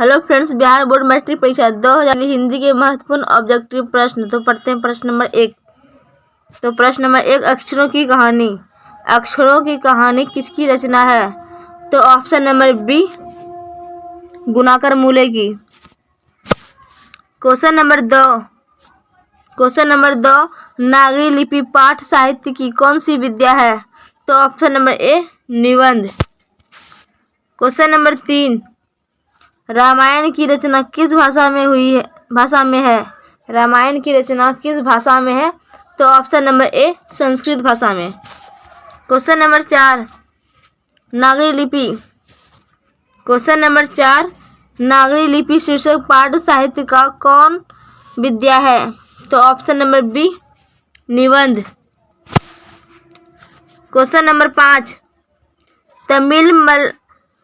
Hello friends, Bihar board matric परीक्षा 2000 हिंदी के महत्वपूर्ण ऑब्जेक्टिव प्रश्न। तो पढ़ते हैं प्रश्न नंबर 1। तो प्रश्न नंबर 1, अक्षरों की कहानी। अक्षरों की कहानी किसकी रचना है? तो ऑप्शन नंबर बी, गुणाकर मूले की। क्वेश्चन नंबर 2, नागरी लिपि पाठ साहित्य की कौन सी विद्या है? तो ऑप्शन नंबर ए, निबंध। क्वेश्चन नंबर 3, रामायण की रचना किस भाषा में है? रामायण की रचना किस भाषा में है? तो ऑप्शन नंबर ए, संस्कृत भाषा में। क्वेश्चन नंबर 4, नागरी लिपि। क्वेश्चन नंबर 4, नागरी लिपि शीर्षक पाठ साहित्य का कौन विद्या है? तो ऑप्शन नंबर बी, निबंध। क्वेश्चन नंबर 5,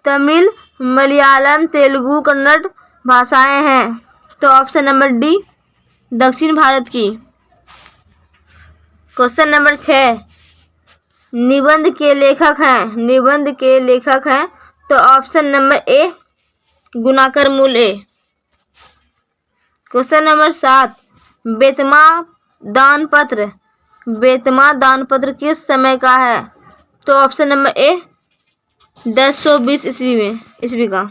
तमिल, मलयालम, तेलुगु, कन्नड़ भाषाएं हैं। तो ऑप्शन नंबर डी, दक्षिण भारत की। क्वेश्चन नंबर 6, निबंध के लेखक हैं। तो ऑप्शन नंबर ए, गुणाकर मूले। क्वेश्चन नंबर 7, बेतमा दानपत्र किस समय का है? तो ऑप्शन नंबर ए, 1020 ईस्वी का।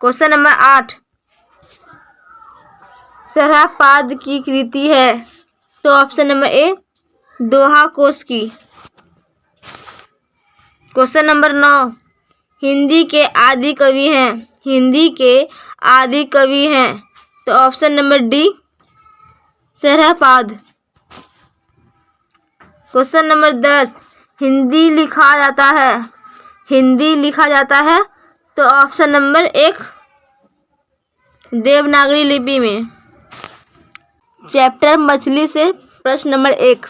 क्वेश्चन नंबर 8, सरहपाद की कृति है। तो ऑप्शन नंबर ए, दोहा कोश की। क्वेश्चन नंबर 9, हिंदी के आदि कवि हैं। तो option number D, Sarahapada. Question number 10, Hindi लिखा जाता है। तो ऑप्शन नंबर 1, देवनागरी लिपि में। चैप्टर मछली से प्रश्न नंबर 1।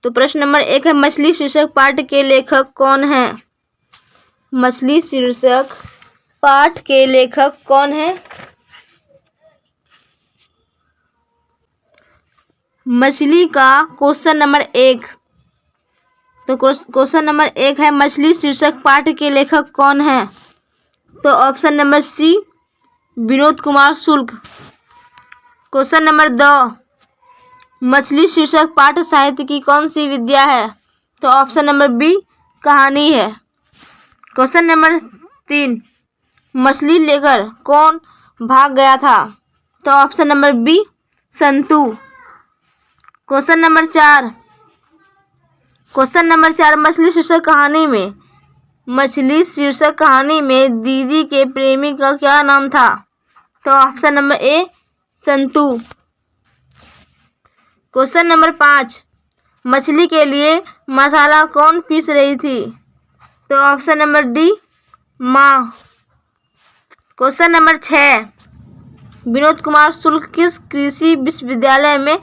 तो प्रश्न नंबर 1 है, मछली शीर्षक पाठ के लेखक कौन है? मछली शीर्षक पाठ के लेखक कौन है? मछली का क्वेश्चन नंबर 1। तो क्वेश्चन नंबर 1 है, मछली शीर्षक पाठ के लेखक कौन है? तो option number C, Vinod Kumar Shukla. Question number 2, मछली शीर्षक पाठ साहित्य की कौन सी विद्या है? तो ऑप्शन नंबर बी, कहानी है। क्वेश्चन नंबर 3, मछली लेकर कौन भाग गया था? तो option number B, Santu. Question number 4, मछली शीर्षक कहानी में दीदी के प्रेमी का क्या नाम था? तो ऑप्शन नंबर ए, संतु। क्वेश्चन नंबर 5, मछली के लिए मसाला कौन पीस रही थी? तो ऑप्शन नंबर डी, माँ। क्वेश्चन नंबर 6, विनोद कुमार शुक्ल किस कृषि विश्वविद्यालय में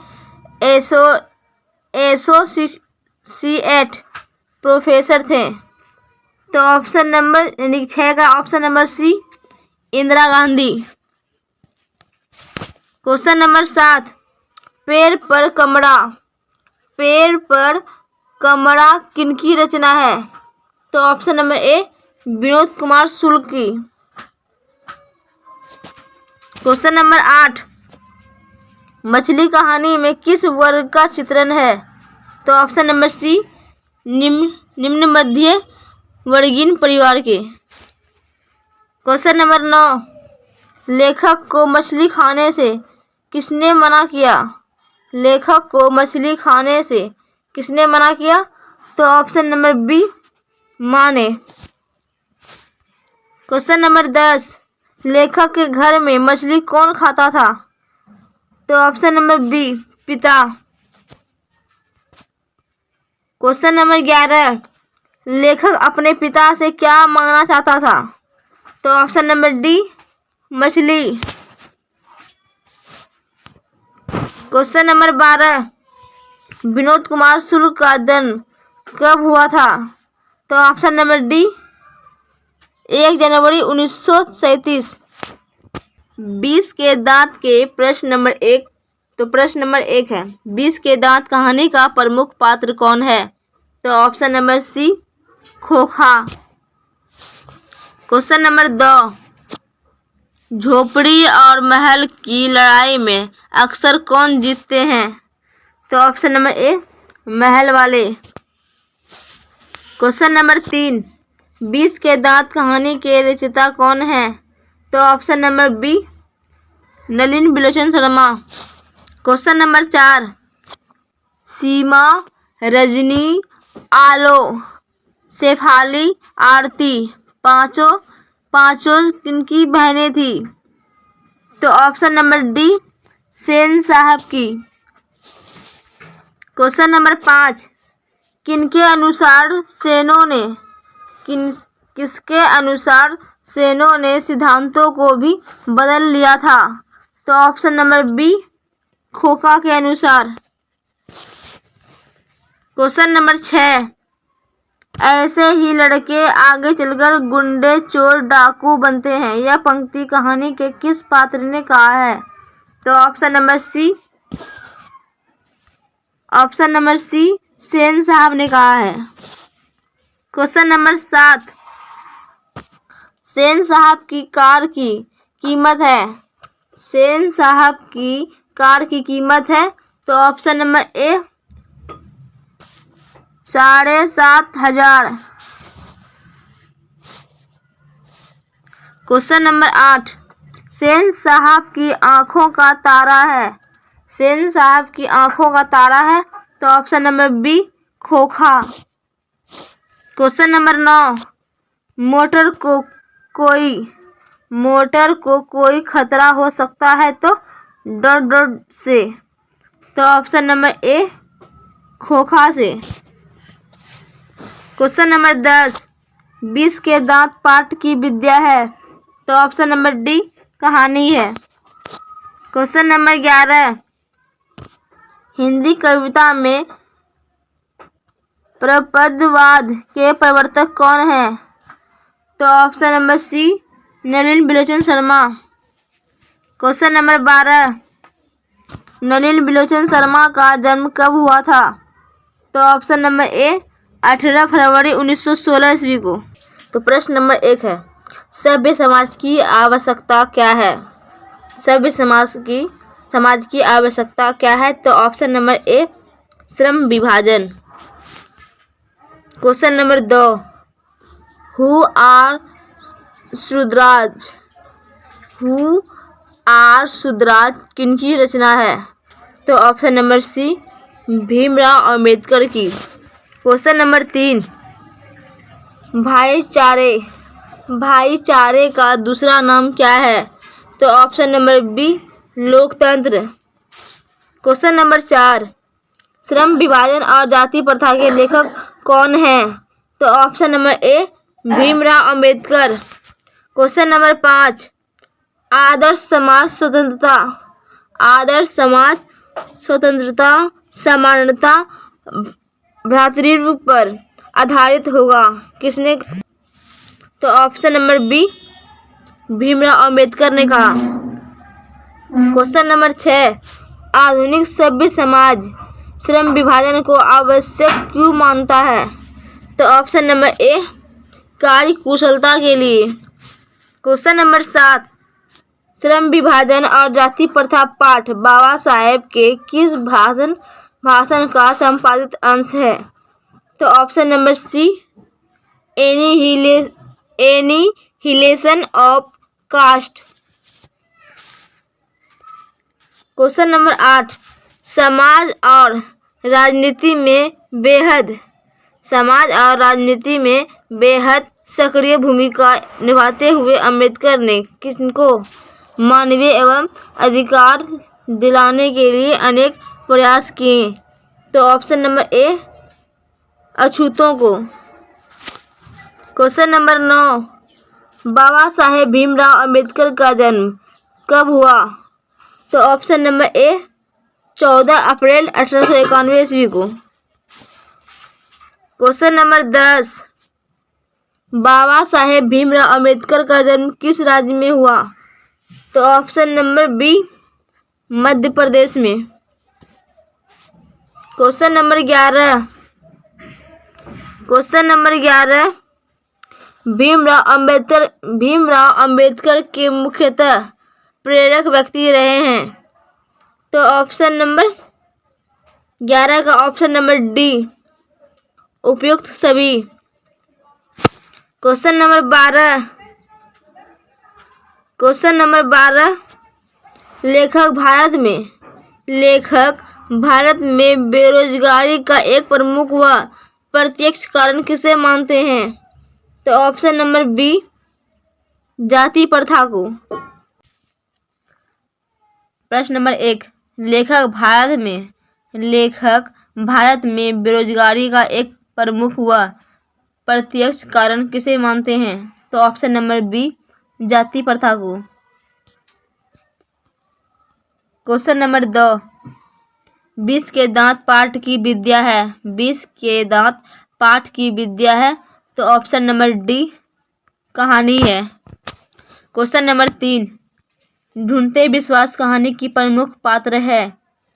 एसोसिएट प्रोफेसर थे? तो ऑप्शन नंबर 6 का option number C, Indira Gandhi. Question number 7, पेड़ पर कमरा किनकी रचना है? तो option number A, Vinod Kumar Shukla की। क्वेश्चन नंबर 8, मछली कहानी में किस वर्ग का चित्रण है? तो ऑप्शन नंबर सी, निम्न मध्य वर्गीय परिवार के। क्वेश्चन नंबर 9, लेखक को मछली खाने से किसने मना किया? तो ऑप्शन नंबर बी, माँ ने। क्वेश्चन नंबर 10, लेखक के घर में मछली कौन खाता था? तो ऑप्शन नंबर बी, पिता। क्वेश्चन नंबर 11, लेखक अपने पिता से क्या मांगना चाहता था? तो ऑप्शन नंबर डी, मछली। क्वेश्चन नंबर 12, विनोद कुमार शुक्ल का जन्म कब हुआ था? तो ऑप्शन नंबर डी, 1 जनवरी 1937। 20 के दांत के प्रश्न नंबर 1। तो प्रश्न नंबर 1 है, 20 के दांत कहानी का प्रमुख पात्र कौन है? तो ऑप्शन नंबर सी, खोखा। क्वेश्चन नंबर 2, झोपड़ी और महल की लड़ाई में अक्सर कौन जीतते हैं? तो ऑप्शन नंबर ए महल वाले। क्वेश्चन नंबर 3, 20 के दांत कहानी के रचयिता कौन है? तो ऑप्शन नंबर बी नलिन बिलोचन शर्मा। क्वेश्चन नंबर 4, सीमा, रजनी, आलो, शेफाली, आरती पांचों किनकी बहनें थी? तो ऑप्शन नंबर डी सेन साहब की। क्वेश्चन नंबर 5, किसके अनुसार सेनों ने सिद्धांतों को भी बदल लिया था? तो ऑप्शन नंबर बी खोखा के अनुसार। क्वेश्चन नंबर 6, ऐसे ही लड़के आगे चलकर गुंडे, चोर, डाकू बनते हैं। यह पंक्ति कहानी के किस पात्र ने कहा है? तो ऑप्शन नंबर सी सेन साहब ने कहा है। क्वेश्चन नंबर 7, सेन साहब की कार की कीमत है? सेन साहब की कार की कीमत है तो ऑप्शन नंबर ए 7,500। क्वेश्चन नंबर 8, सेन साहब की आंखों का तारा है? सेन साहब की आंखों का तारा है तो ऑप्शन नंबर बी खोखा। क्वेश्चन नंबर 9, मोटर को कोई खतरा हो सकता है तो डर से? तो ऑप्शन नंबर ए खोखा से। क्वेश्चन नंबर 10, 20 के दांत पाठ की विद्या है? तो ऑप्शन नंबर डी कहानी है। क्वेश्चन नंबर 11, हिंदी कविता में प्रपदवाद के प्रवर्तक कौन है? तो ऑप्शन नंबर सी नलिन बिलोचन शर्मा। क्वेश्चन नंबर 12, नलिन बिलोचन शर्मा का जन्म कब हुआ था? तो ऑप्शन नंबर ए 18 फरवरी 1916 ईस्वी को। तो प्रश्न नंबर 1 है, सभ्य समाज की आवश्यकता क्या है? सभ्य समाज की आवश्यकता क्या है? तो ऑप्शन नंबर ए श्रम विभाजन। Question number 2, who are Shudras किनकी रचना है? तो option number C Bhimrao Ambedkar की। क्वेश्चन नंबर 3, भाईचारे का दूसरा नाम क्या है? तो ऑप्शन नंबर बी लोकतंत्र। क्वेश्चन नंबर 4, श्रम विभाजन और जाति प्रथा के लेखक कौन हैं? तो option number A Bhimrao Ambedkar. Question number 5, आदर्श समाज स्वतंत्रता समानता भ्रातृत्व पर आधारित होगा किसने? तो option number B Bhimrao Ambedkar ने कहा। क्वेश्चन नंबर 6, आधुनिक सभ्य समाज श्रम विभाजन को आवश्यक क्यों मानता है? तो ऑप्शन नंबर ए कार्य कुशलता के लिए। क्वेश्चन नंबर 7, श्रम विभाजन और जाति प्रथा पाठ बाबा साहेब के किस भाषण का संपादित अंश है? तो option number C annihilation of caste. Question number 8, समाज और राजनीति में बेहद सक्रिय भूमिका निभाते हुए अम्बेडकर ने किनको मानवीय एवं अधिकार दिलाने के लिए अनेक प्रयास किए? तो ऑप्शन नंबर ए अछूतों को। क्वेश्चन नंबर 9, बाबा साहेब भीमराव अंबेडकर का जन्म कब हुआ? तो ऑप्शन नंबर ए 14 अप्रैल 1891 ईस्वी को। क्वेश्चन नंबर 10, बाबा साहेब भीमराव अंबेडकर का जन्म किस राज्य में हुआ? तो option number B Madhya Pradesh में। क्वेश्चन नंबर 11, भीमराव अंबेडकर के मुख्यतः प्रेरक व्यक्ति रहे हैं। तो ऑप्शन नंबर 11 का ऑप्शन नंबर डी उपयुक्त सभी। क्वेश्चन नंबर 12 लेखक भारत में बेरोजगारी का एक प्रमुख व प्रत्यक्ष कारण किसे मानते हैं? तो ऑप्शन नंबर बी जाति प्रथा को। प्रश्न नंबर 1 लेखक भारत में बेरोजगारी का एक प्रमुख व प्रत्यक्ष कारण किसे मानते हैं? तो ऑप्शन नंबर बी जाति प्रथा को। क्वेश्चन नंबर 2 20 के दांत पाठ की विद्या है। 20 के दांत पाठ की विद्या है। तो ऑप्शन नंबर डी कहानी है। क्वेश्चन नंबर 3 ढूंढते विश्वास कहानी की प्रमुख पात्र है।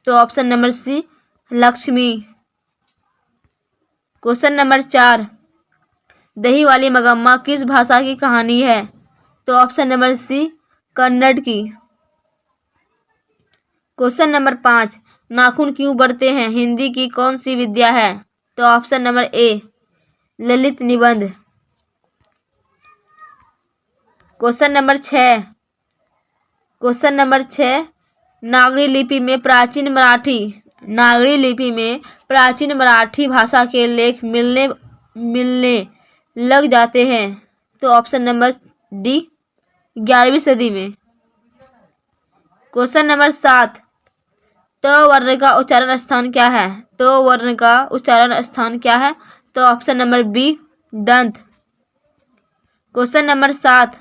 तो option number C Lakshmi. Question number 4 दही वाली मगम्मा किस भाषा की कहानी है? तो ऑप्शन नंबर सी कन्नड़ की। क्वेश्चन नंबर 5 नाखून क्यों बढ़ते हैं हिंदी की कौन सी विद्या है? तो ऑप्शन नंबर ए ललित निबंध। क्वेश्चन नंबर 6 नागरी लिपि में प्राचीन मराठी भाषा के लेख मिलने लग जाते हैं। तो ऑप्शन नंबर डी 11वीं सदी में। क्वेश्चन नंबर 7 त वर्ण का उच्चारण स्थान क्या है? तो वर्ण का उच्चारण स्थान क्या है? तो ऑप्शन नंबर बी दंत। क्वेश्चन नंबर 7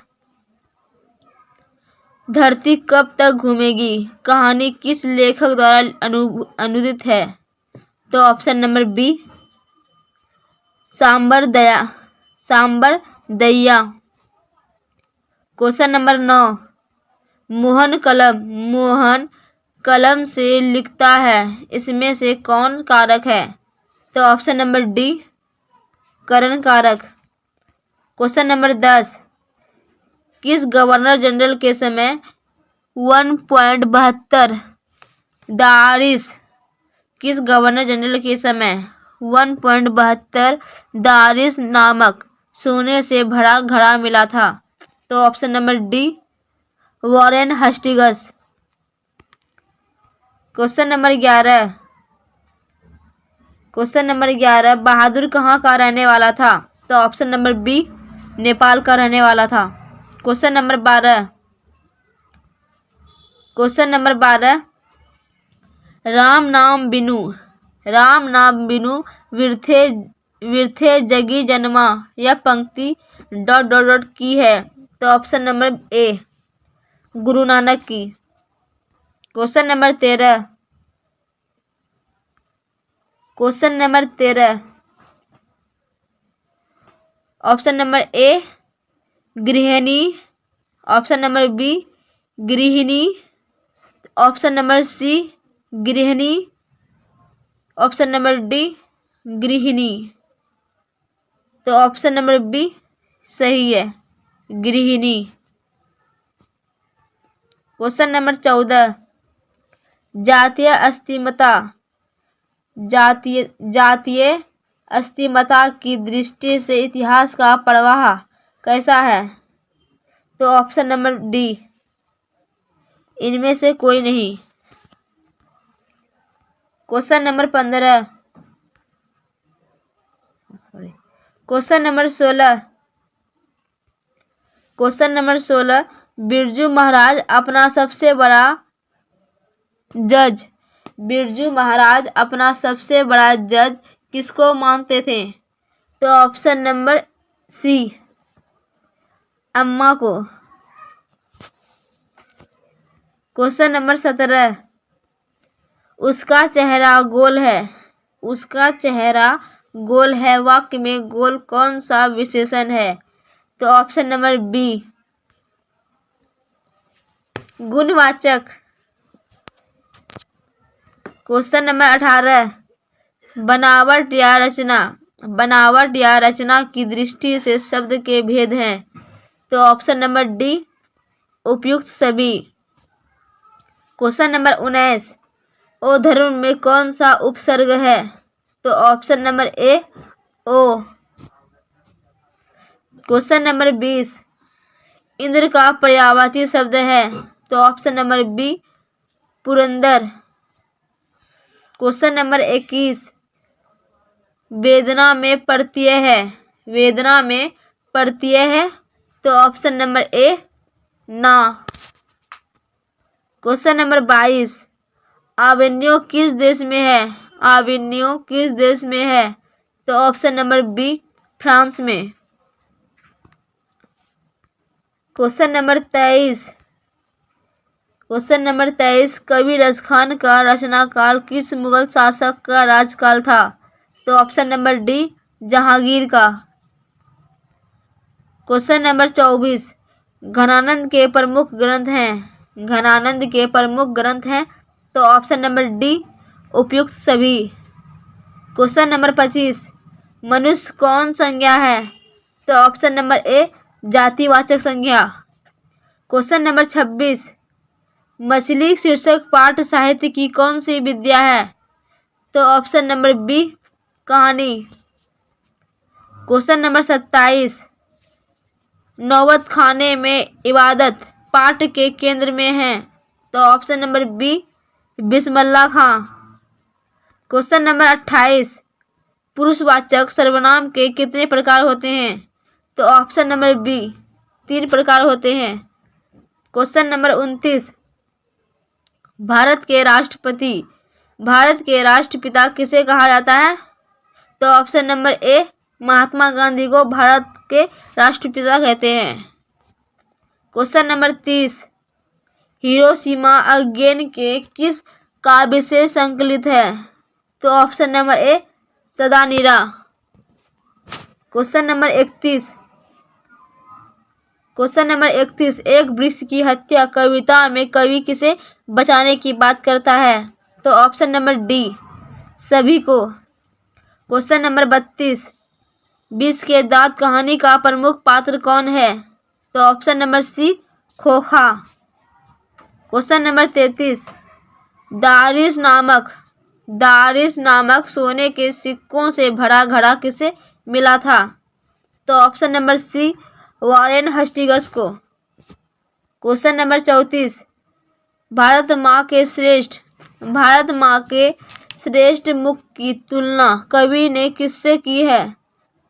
धरती कब तक घूमेगी कहानी किस लेखक द्वारा अनुदित है? तो ऑप्शन नंबर बी सांबर दया। क्वेश्चन नंबर 9 मोहन कलम से लिखता है इसमें से कौन कारक है? तो ऑप्शन नंबर डी करण कारक। क्वेश्चन नंबर 10 किस गवर्नर जनरल के समय 1.72 दारिस किस गवर्नर जनरल के समय 1.72 दारिस नामक सोने से भरा घड़ा मिला था? तो option number D Warren Hastings. Question number 11 बहादुर कहाँ का रहने वाला था? तो ऑप्शन नंबर बी नेपाल का रहने वाला था। क्वेश्चन नंबर 12 राम नाम बिनु विरथे जगी जन्मा यह पंक्ति ... की है। तो ऑप्शन नंबर ए गुरु नानक की। क्वेश्चन नंबर 13 ऑप्शन नंबर ए गृहिणी ऑप्शन नंबर बी गृहिणी ऑप्शन नंबर सी गृहिणी ऑप्शन नंबर डी गृहिणी। तो ऑप्शन नंबर बी सही है गृहिणी। क्वेश्चन नंबर 14 जातीय अस्मिता की दृष्टि से इतिहास का प्रवाह कैसा है? तो ऑप्शन नंबर डी इनमें से कोई नहीं। Question number 15 question number 16 Birju Maharaj अपना सबसे बड़ा जज किसको मानते थे? तो ऑप्शन नंबर सी अम्मा को। क्वेश्चन नंबर 17 उसका चेहरा गोल है वाक्य में गोल कौन सा विशेषण है? तो ऑप्शन नंबर बी गुणवाचक। क्वेश्चन नंबर 18 बनावट या रचना बनावट या रचना की दृष्टि से शब्द के भेद हैं? तो ऑप्शन नंबर डी उपयुक्त सभी। क्वेश्चन नंबर 19, ओ धर्म में कौन सा उपसर्ग है? तो ऑप्शन नंबर ए ओ। क्वेश्चन नंबर 20, इंद्र का पर्यायवाची शब्द है? तो ऑप्शन नंबर बी पुरंदर। क्वेश्चन नंबर 21, वेदना में प्रत्यय है? वेदना में प्रत्यय है? तो ऑप्शन नंबर ए ना। क्वेश्चन नंबर 22, आवेन्यू किस देश में है? आवेन्यू किस देश में है? तो ऑप्शन नंबर बी फ्रांस में। क्वेश्चन नंबर 23, कवि रसखान का रचनाकाल किस मुगल शासक का राजकाल था? तो ऑप्शन नंबर डी जहांगीर का। क्वेश्चन नंबर 24, घनानंद के प्रमुख ग्रंथ हैं? घनानंद के प्रमुख ग्रंथ हैं? तो ऑप्शन नंबर डी उपयुक्त सभी। क्वेश्चन नंबर 25, मनुष्य कौन संज्ञा है? तो ऑप्शन नंबर ए जातिवाचक संज्ञा। क्वेश्चन नंबर 26, मछली शीर्षक पाठ साहित्य की कौन सी विद्या है? तो ऑप्शन नंबर बी कहानी। क्वेश्चन नंबर 27, नौबत खाने में इबादत पाठ के केंद्र में है? तो ऑप्शन नंबर बी बिस्मिल्लाह खां। क्वेश्चन नंबर 28, पुरुषवाचक सर्वनाम के कितने प्रकार होते हैं? तो ऑप्शन नंबर बी 3 प्रकार होते हैं। क्वेश्चन नंबर 29, भारत के राष्ट्रपिता किसे कहा जाता है? तो ऑप्शन नंबर ए महात्मा गांधी को भारत के राष्ट्रपिता कहते हैं। क्वेश्चन नंबर 30, हिरोशिमा अगेन के किस काव्य से संकलित है? तो ऑप्शन नंबर ए सदानीरा। क्वेश्चन नंबर 31, एक वृक्ष की हत्या कविता में कवि किसे बचाने की बात करता है? तो ऑप्शन नंबर डी सभी को। क्वेश्चन नंबर 32, विष के दांत कहानी का प्रमुख पात्र कौन है? तो ऑप्शन नंबर सी खोखा। क्वेश्चन नंबर 33, दारिस नामक सोने के सिक्कों से भरा घड़ा किसे मिला था? तो ऑप्शन नंबर सी वॉरेन हस्टिंग्स को। क्वेश्चन नंबर 34, भारत माँ के श्रेष्ठ मुख की तुलना कवि ने किससे की है?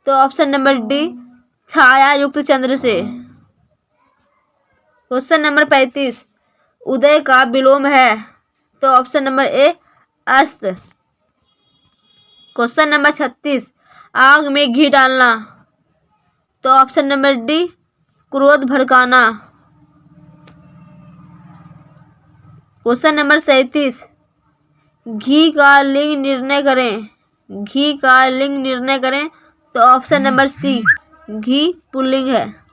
तो ऑप्शन नंबर डी छाया युक्त चंद्र से। क्वेश्चन नंबर 35, उदय का विलोम है? तो ऑप्शन नंबर ए अस्त। क्वेश्चन नंबर 36, आग में घी डालना? तो ऑप्शन नंबर डी क्रोध भड़काना। क्वेश्चन नंबर 37, घी का लिंग निर्णय करें? तो ऑप्शन नंबर सी घी पुल्लिंग है।